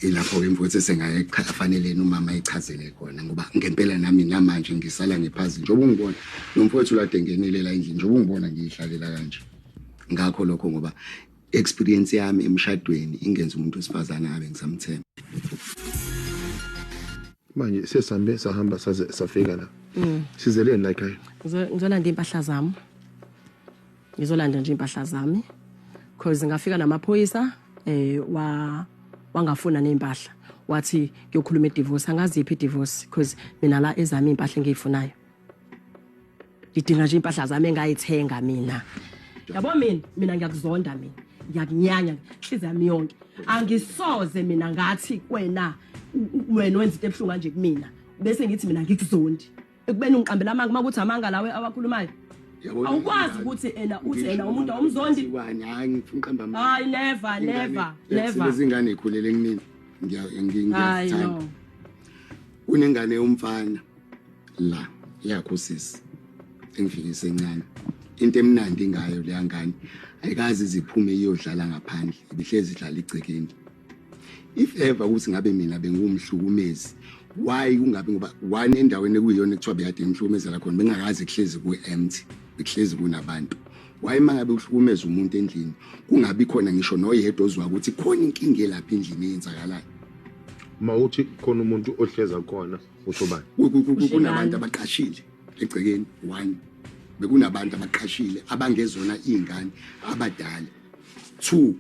ilapho ke mfowethu sengayefanele umama eyichazele khona ngoba ngempela nami namanje ngisala ngephazi njengoba ungibona nomfowethu lade ngenile la endlini njengoba ungibona ngiyihlalela kanje ngakho lokho ngoba experience yami emshadweni ingenza umuntu wesifazana abe ngisamthemba manje sesambe sahamba saze safika la sizeleni la ekhaya ngizolanda impahla zami ngizolanda nje impahla zami because ngafika namaphoyisa wangafuna neimpahla wathi ngiyokhuluma idivorce angaziphi idivorce because mina la ezami impahla engiyifunayo ngidinga nje impahla zami engayithenga mina yabo mina ngiyakuzonda mina ngiyakunyanya hliziyo yami yonke angisoze mina ngathi wena wenza into ebhlungu kanje kumina bese ngithi mina ngikuzondi ekubeni ungiqambela amanga makuthi amanga lawe awakhulumayo awukwazi ukuthi uthi umuntu awumzondi hayi ngifuna uqamba amanga hayi never lezingane ikhulele kumina ngiyathanda unengane yomfana la yakho sisi engifikise encane into emnandi ngayo le ngane ayikazi ziphume iyodlala ngaphandle ibihlezi idlala igcekeni if ever ukuthi ngabe mina bengumhlukumezi why kungabe ngoba one endaweni ekuyiyona ekuthiwa beyade imhlukumezela khona bengakazi kuhlezi ku-empty kuhlezi kunabantu why mangabe uhlukumeza umuntu endlini kungabi khona ngisho noyedwa ozwa ukuthi khona inkinga elapha endlini eyenzakalayo mawuthi khona umuntu ohleza khona usho bani kunabantu abaqashile egcekeni one bekunabantu abaqashile abangezona izingane abadala two